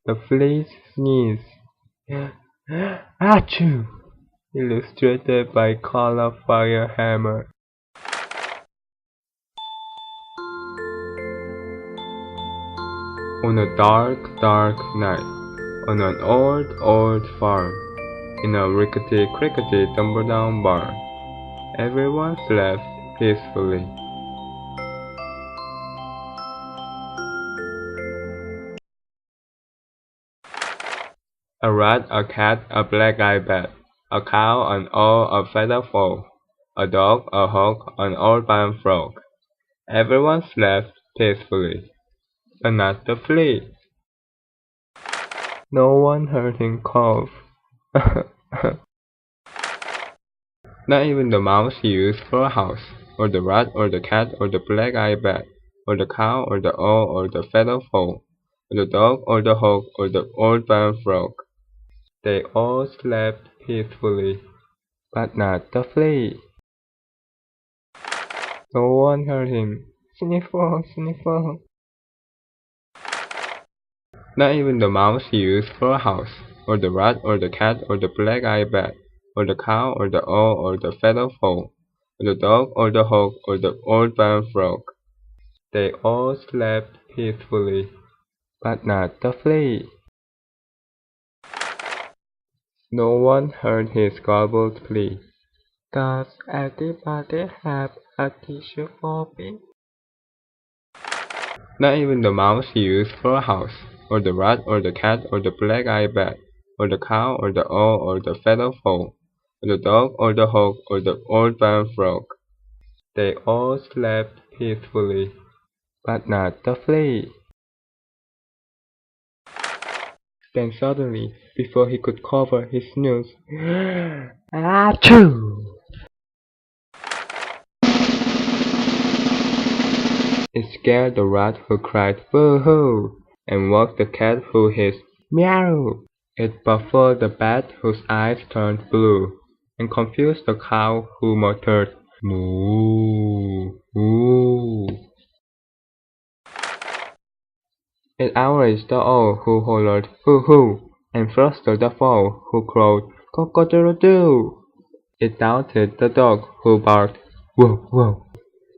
The flea sneezed. Achoo! Illustrated by Color Firehammer. On a dark, dark night, on an old, old farm, in a rickety-crickety tumble-down barn, everyone slept peacefully. A rat, a cat, a black-eyed bat, a cow, an owl, a feather fowl, a dog, a hawk, an old barn frog. Everyone slept peacefully, but not the flea. No one heard him cough. Not even the mouse he used for a house, or the rat, or the cat, or the black-eyed bat, or the cow, or the owl, or the feather fowl, or the dog, or the hawk, or the old barn frog. They all slept peacefully, but not the flea. No one heard him sniffle, sniffle. Not even the mouse he used for a house, or the rat, or the cat, or the black-eyed bat, or the cow, or the owl, or the feather fowl, or the dog, or the hawk, or the old barn frog. They all slept peacefully, but not the flea. No one heard his garbled plea. Does anybody have a tissue for me? Not even the mouse he used for a house, or the rat, or the cat, or the black-eyed bat, or the cow, or the owl, or the feather fowl, or the dog, or the hawk, or the old barn frog. They all slept peacefully, but not the flea. Then suddenly, before he could cover his nose, achoo! It scared the rat, who cried boo-hoo, and woke the cat, who hissed meow. It baffled the bat, whose eyes turned blue, and confused the cow, who muttered moo, moo. It outraged the owl, who hollered hoo-hoo, and flustered the fowl, who crowed cock-a-doodle-doo. It doubted the dog, who barked whoa, whoa,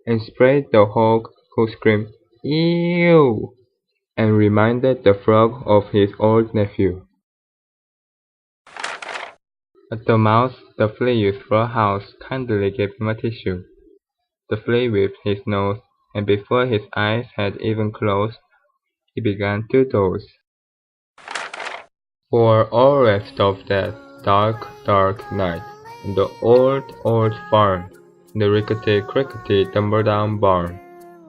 and sprayed the hawk, who screamed ew, and reminded the frog of his old nephew. But the mouse the flea used for a house kindly gave him a tissue. The flea whipped his nose, and before his eyes had even closed, he began to doze. For all rest of that dark, dark night, in the old, old farm, in the rickety-crickety tumble-down barn,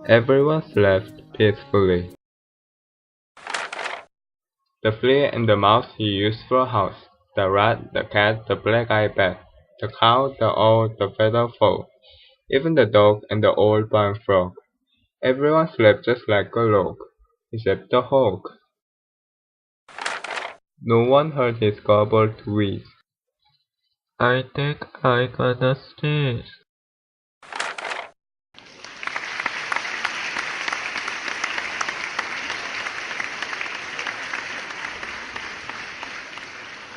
everyone slept peacefully. The flea and the mouse he used for a house, the rat, the cat, the black-eyed bat, the cow, the owl, the feather fowl, even the dog and the old barn frog. Everyone slept just like a log, except the hawk. No one heard his garbled wheeze. I think I gonna sneeze.